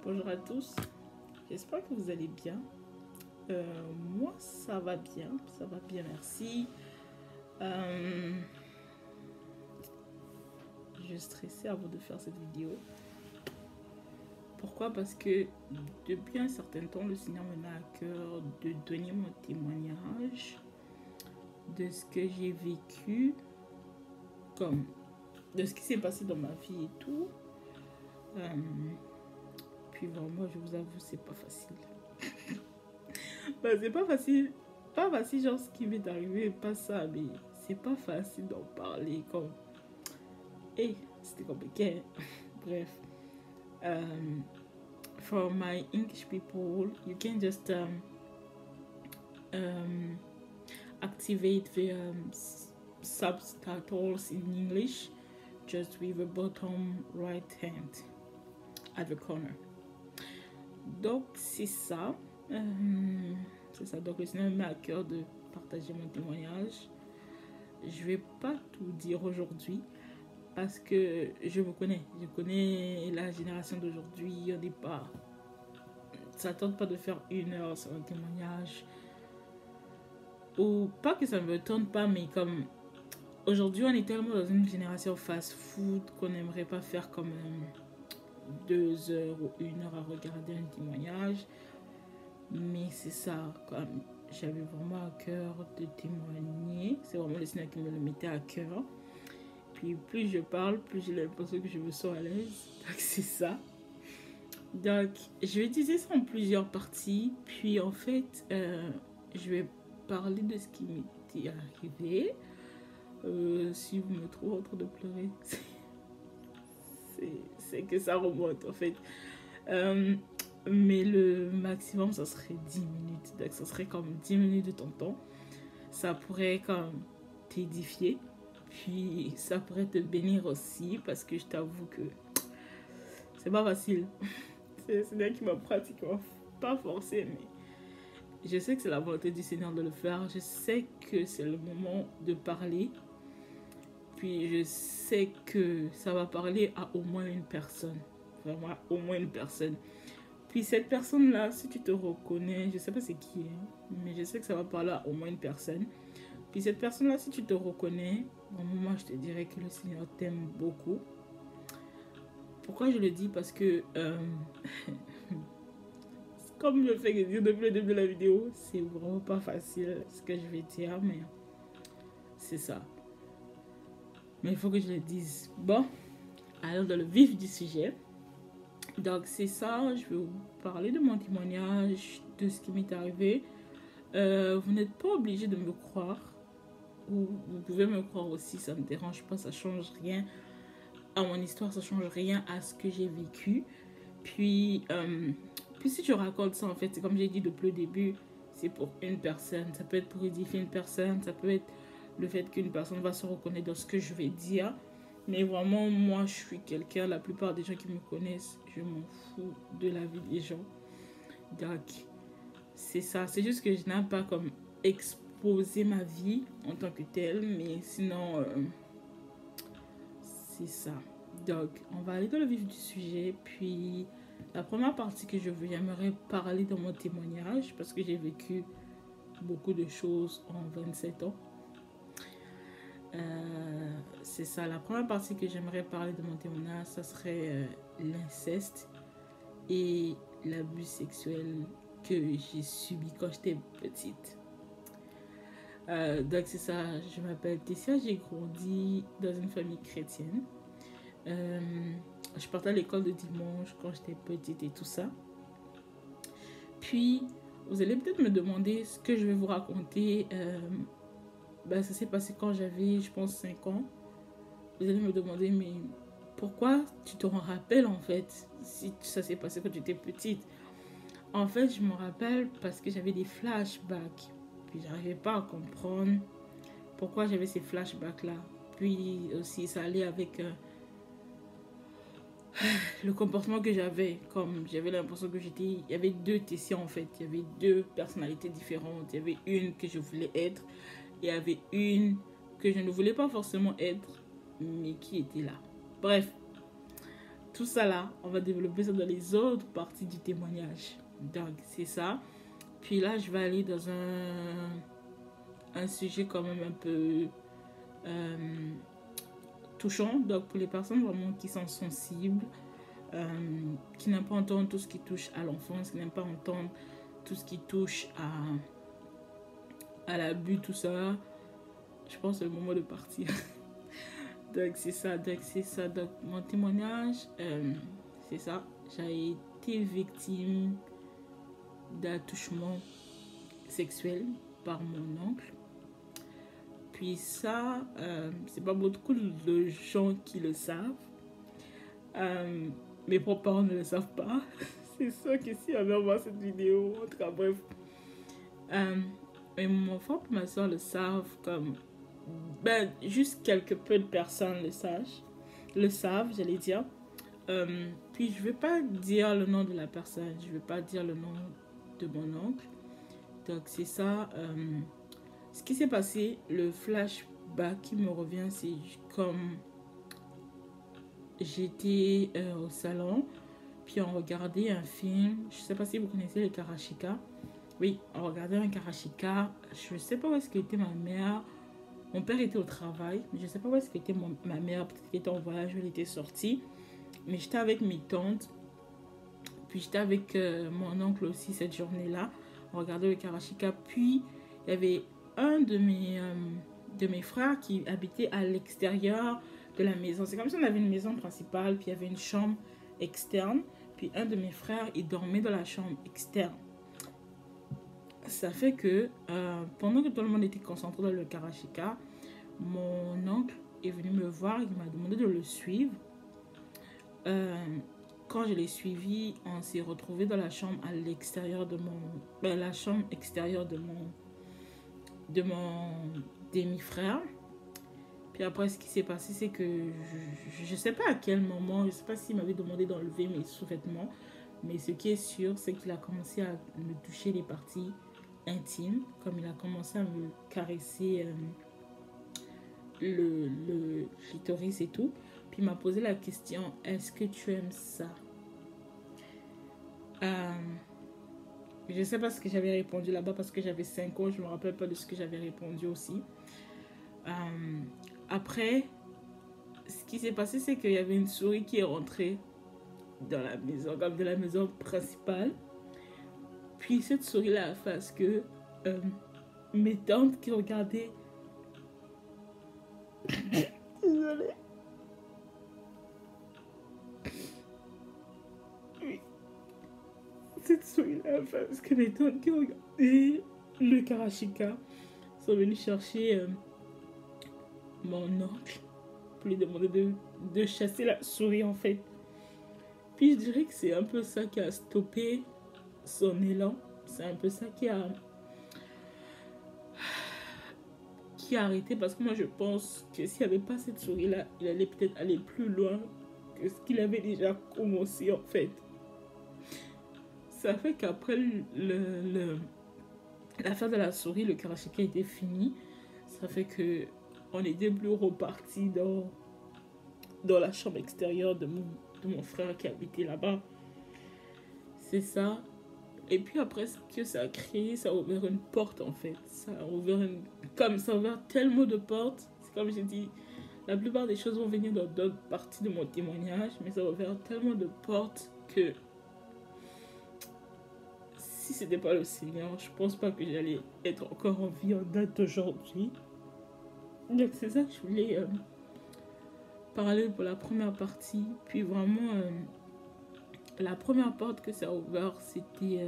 Bonjour à tous, j'espère que vous allez bien. Moi ça va bien, merci. Je stressais avant de faire cette vidéo. Pourquoi? Parce que depuis un certain temps, le Seigneur me met à cœur de donner mon témoignage de ce que j'ai vécu, comme de ce qui s'est passé dans ma vie et tout. Puis vraiment, je vous avoue, c'est pas facile. C'est pas facile, genre ce qui m'est arrivé, pas ça, mais c'est pas facile d'en parler, comme, c'était compliqué. Bref, for my English people, you can just activate the subtitles in English just with the bottom right hand at the corner. Donc c'est ça. Donc le Seigneur me met à cœur de partager mon témoignage. Je vais pas tout dire aujourd'hui parce que je connais la génération d'aujourd'hui. On n'est pas, ça tente pas de faire 1 heure sur un témoignage, ou pas que ça ne me tente pas, mais comme aujourd'hui on est tellement dans une génération fast food qu'on n'aimerait pas faire comme 2 heures ou 1 heure à regarder un témoignage. Mais c'est ça, comme j'avais vraiment à cœur de témoigner. C'est vraiment le Seigneur qui me le mettait à cœur. Puis plus je parle, plus j'ai l'impression que je me sens à l'aise. Donc c'est ça. Donc je vais utiliser ça en plusieurs parties. Puis en fait, je vais parler de ce qui m'était arrivé. Si vous me trouvez en train de pleurer, c'est que ça remonte en fait. Mais le maximum, ça serait 10 minutes. Donc, ça serait comme 10 minutes de ton temps. Ça pourrait comme t'édifier. Puis, ça pourrait te bénir aussi. Parce que je t'avoue que c'est pas facile. C'est bien qui m'a pratiquement pas forcé. Mais je sais que c'est la volonté du Seigneur de le faire. Je sais que c'est le moment de parler. Puis, je sais que ça va parler à au moins une personne. Vraiment, au moins une personne. Puis cette personne-là, si tu te reconnais, je sais pas c'est qui, mais je sais que ça va parler à au moins une personne. Puis cette personne-là, si tu te reconnais, moi je te dirais que le Seigneur t'aime beaucoup. Pourquoi je le dis? Parce que, comme je fais dire depuis le début de la vidéo, c'est vraiment pas facile ce que je vais dire, mais c'est ça. Mais il faut que je le dise. Bon, alors dans le vif du sujet. Donc c'est ça, je vais vous parler de mon témoignage, de ce qui m'est arrivé. Vous n'êtes pas obligé de me croire, ou vous pouvez me croire aussi, ça ne me dérange pas, ça change rien à mon histoire, ça change rien à ce que j'ai vécu. Puis si je raconte ça, en fait, c'est comme j'ai dit depuis le début, c'est pour une personne. Ça peut être pour édifier une personne, ça peut être le fait qu'une personne va se reconnaître dans ce que je vais dire. Mais vraiment, moi, je suis quelqu'un, la plupart des gens qui me connaissent, je m'en fous de la vie des gens. Donc, c'est ça. C'est juste que je n'aime pas comme exposer ma vie en tant que telle. Mais sinon, c'est ça. Donc, on va aller dans le vif du sujet. Puis, la première partie que j'aimerais parler dans mon témoignage, parce que j'ai vécu beaucoup de choses en 27 ans. C'est ça, la première partie que j'aimerais parler de mon témoignage, ça serait l'inceste et l'abus sexuel que j'ai subi quand j'étais petite. Donc c'est ça, je m'appelle Tessia, j'ai grandi dans une famille chrétienne. Je partais à l'école de dimanche quand j'étais petite et tout ça. Puis, vous allez peut-être me demander ce que je vais vous raconter. Ça s'est passé quand j'avais, je pense, 5 ans. Vous allez me demander, mais pourquoi tu te rappelles en fait si ça s'est passé quand tu étais petite? En fait, je me rappelle parce que j'avais des flashbacks. Puis j'arrivais pas à comprendre pourquoi j'avais ces flashbacks-là. Puis aussi, ça allait avec le comportement que j'avais. Comme j'avais l'impression que il y avait 2 Tessia en fait. Il y avait 2 personnalités différentes. Il y avait une que je voulais être. Il y avait une que je ne voulais pas forcément être, mais qui était là. Bref. tout ça là, on va développer ça dans les autres parties du témoignage. Donc, c'est ça. Puis là, je vais aller dans un sujet quand même un peu touchant. Donc, pour les personnes vraiment qui sont sensibles, qui n'aiment pas entendre tout ce qui touche à l'enfance, qui n'aiment pas entendre tout ce qui touche à l'abus, tout ça, je pense que c'est le moment de partir. Donc, c'est ça. Donc, mon témoignage, c'est ça. J'ai été victime d'attouchement sexuel par mon oncle. Puis ça, c'est pas beaucoup de gens qui le savent. Mes propres parents ne le savent pas. C'est sûr que si on va voir cette vidéo, en tout cas, bref. Mais mon frère et ma soeur le savent comme... Ben, juste quelques peu de personnes le savent, j'allais dire. Puis je vais pas dire le nom de la personne, je vais pas dire le nom de mon oncle. Donc c'est ça. Ce qui s'est passé, le flashback qui me revient, c'est comme j'étais au salon, puis on regardait un film. Je sais pas si vous connaissez les Karashika. Oui, on regardait un Karashika. Je sais pas où est-ce qu'était ma mère. Mon père était au travail, mais je sais pas où est-ce qu'était ma mère. Peut-être qu'elle était en voyage, elle était sortie. Mais j'étais avec mes tantes. Puis j'étais avec mon oncle aussi cette journée-là. On regardait le Karashika. Puis il y avait un de mes frères qui habitait à l'extérieur de la maison. C'est comme si on avait une maison principale, puis il y avait une chambre externe. Puis un de mes frères, il dormait dans la chambre externe. Ça fait que pendant que tout le monde était concentré dans le Karashika, mon oncle est venu me voir, il m'a demandé de le suivre. Quand je l'ai suivi, on s'est retrouvé dans la chambre à l'extérieur de la chambre extérieure de mon demi-frère. Puis après, ce qui s'est passé, c'est que je sais pas à quel moment, je sais pas s'il m'avait demandé d'enlever mes sous-vêtements, mais ce qui est sûr, c'est qu'il a commencé à me toucher les parties intime, comme il a commencé à me caresser le clitoris et tout. Puis il m'a posé la question, est-ce que tu aimes ça? Je sais pas ce que j'avais répondu là-bas parce que j'avais 5 ans, je me rappelle pas de ce que j'avais répondu aussi. Après, ce qui s'est passé, c'est qu'il y avait une souris qui est rentrée dans la maison, comme de la maison principale. Puis cette souris-là a fait ce que mes tantes qui regardaient... Désolée. Oui. Cette souris-là a fait ce que mes tantes qui regardaient le Karashika sont venues chercher mon oncle pour lui demander de chasser la souris en fait. Puis je dirais que c'est un peu ça qui a stoppé son élan. C'est un peu ça qui a arrêté, parce que moi je pense que s'il n'y avait pas cette souris là, il allait peut-être aller plus loin que ce qu'il avait déjà commencé en fait. Ça fait qu'après l'affaire de la souris, le Karashika était fini. Ça fait que on était plus reparti dans la chambre extérieure de mon frère qui habitait là-bas. C'est ça. Et puis après, ce que ça a créé, ça a ouvert une porte en fait. Ça a ouvert tellement de portes. C'est comme j'ai dit, la plupart des choses vont venir dans d'autres parties de mon témoignage, mais ça a ouvert tellement de portes que si c'était pas le Seigneur, je pense pas que j'allais être encore en vie en date d'aujourd'hui. Donc c'est ça que je voulais parler pour la première partie. Puis vraiment... la première porte que ça a ouvert, c'était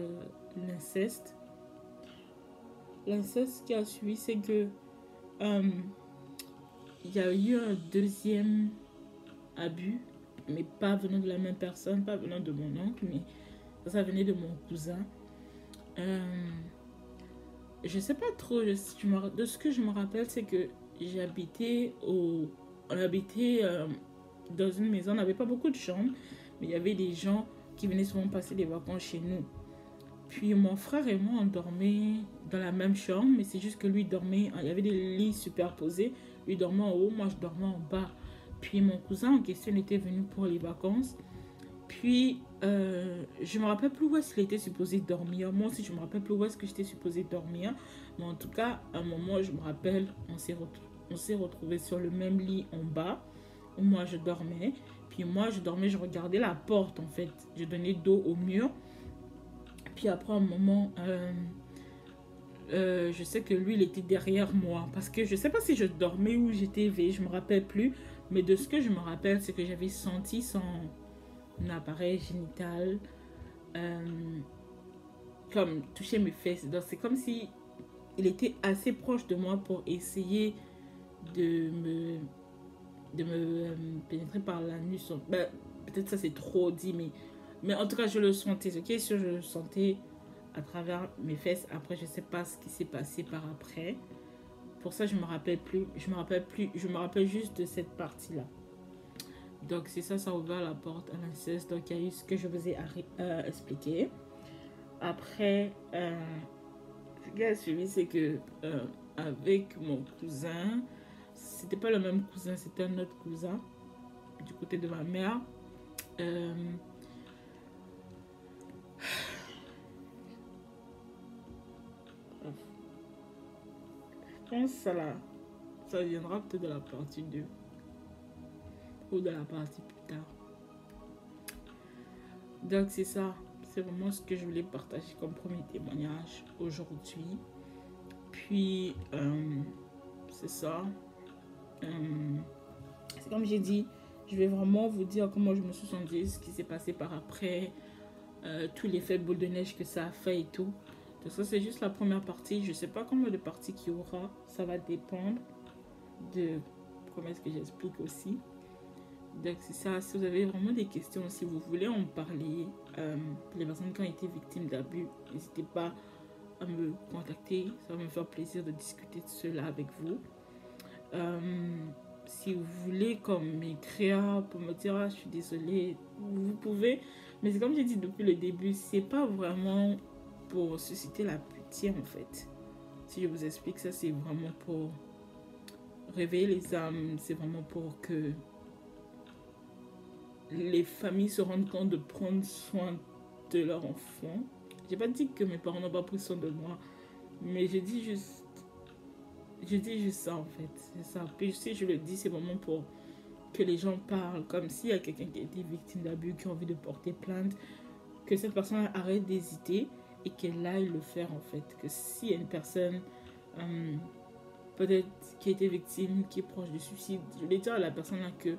l'inceste. L'inceste qui a suivi, c'est que il y a eu un deuxième abus, mais pas venant de la même personne, pas venant de mon oncle, mais ça venait de mon cousin. Je sais pas trop, de ce que je me rappelle, c'est que on habitait dans une maison, on n'avait pas beaucoup de chambres, mais il y avait des gens qui venaient souvent passer des vacances chez nous. Puis mon frère et moi, on dormait dans la même chambre, mais c'est juste que lui dormait, il y avait des lits superposés, lui dormait en haut, moi je dormais en bas. Puis mon cousin en question était venu pour les vacances, Puis, je me rappelle plus où est-ce qu'il était supposé dormir. Moi aussi, je me rappelle plus où est-ce que j'étais supposé dormir. Mais en tout cas, à un moment, je me rappelle, on s'est retrouvés sur le même lit en bas, où moi je dormais. Puis moi, je dormais, je regardais la porte, en fait. Je donnais dos au mur. Puis après, un moment, je sais que lui, il était derrière moi. Parce que je sais pas si je dormais ou j'étais éveillée, je me rappelle plus. Mais de ce que je me rappelle, c'est que j'avais senti son appareil génital comme toucher mes fesses. Donc c'est comme si il était assez proche de moi pour essayer de me pénétrer par l'anus. Ben, peut-être ça c'est trop dit, mais en tout cas je le sentais. Ok, sûr, je le sentais à travers mes fesses. Après, je sais pas ce qui s'est passé par après. Pour ça, je me rappelle plus. Je me rappelle juste de cette partie-là. Donc, c'est ça, ça a ouvert la porte à l'inceste. Donc, il y a eu ce que je vous ai expliqué. Après, ce qui a suivi, c'est que avec mon cousin, c'était pas le même cousin, c'était un autre cousin du côté de ma mère. Je pense que ça viendra peut-être de la partie 2 ou de la partie plus tard. Donc, c'est ça. C'est vraiment ce que je voulais partager comme premier témoignage aujourd'hui. Puis, c'est ça. C'est comme j'ai dit, je vais vraiment vous dire comment je me suis sentie, ce qui s'est passé par après, tous les effets boule de neige que ça a fait et tout. Donc ça, c'est juste la première partie. Je ne sais pas combien de parties qu'il y aura. Ça va dépendre de comment est-ce que j'explique aussi. Donc c'est ça, si vous avez vraiment des questions, si vous voulez en parler, pour les personnes qui ont été victimes d'abus, n'hésitez pas à me contacter, ça va me faire plaisir de discuter de cela avec vous. Si vous voulez comme m'écrire pour me dire je suis désolée, vous pouvez, mais c'est comme j'ai dit depuis le début, c'est pas vraiment pour susciter la pitié en fait. Si je vous explique ça, c'est vraiment pour réveiller les âmes, c'est vraiment pour que les familles se rendent compte de prendre soin de leurs enfants. J'ai pas dit que mes parents n'ont pas pris soin de moi, mais je dis juste ça en fait, c'est ça. Puis si je le dis, c'est vraiment pour que les gens parlent, comme s'il y a quelqu'un qui a été victime d'abus, qui a envie de porter plainte, que cette personne arrête d'hésiter et qu'elle aille le faire en fait. Que s'il y a une personne peut-être qui a été victime, qui est proche du suicide, je vais dire à la personne là que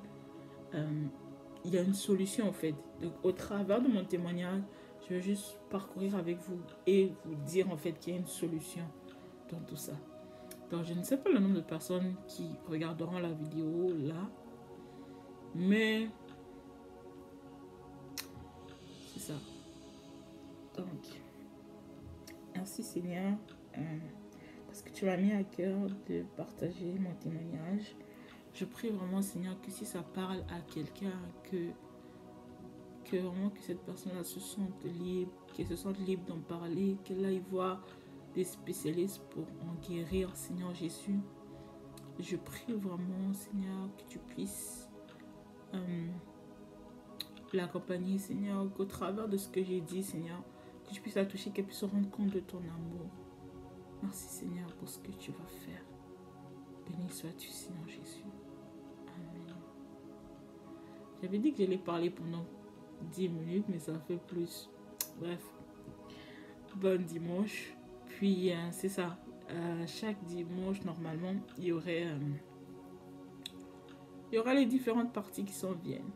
il y a une solution en fait. Donc au travers de mon témoignage, je vais juste parcourir avec vous et vous dire en fait qu'il y a une solution dans tout ça. Donc je ne sais pas le nombre de personnes qui regarderont la vidéo là, mais c'est ça. Donc merci Seigneur parce que tu m'as mis à cœur de partager mon témoignage. Je prie vraiment Seigneur que si ça parle à quelqu'un, que vraiment que cette personne-là se sente libre, qu'elle se sente libre d'en parler, qu'elle aille voir des spécialistes pour en guérir, Seigneur Jésus. Je prie vraiment, Seigneur, que tu puisses l'accompagner, Seigneur, qu'au travers de ce que j'ai dit, Seigneur, que tu puisses la toucher, qu'elle puisse se rendre compte de ton amour. Merci, Seigneur, pour ce que tu vas faire. Béni sois-tu, Seigneur Jésus. Amen. J'avais dit que j'allais parler pendant 10 minutes, mais ça fait plus. Bref. Bon dimanche. Puis, c'est ça. Chaque dimanche, normalement, il y aura les différentes parties qui s'en viennent.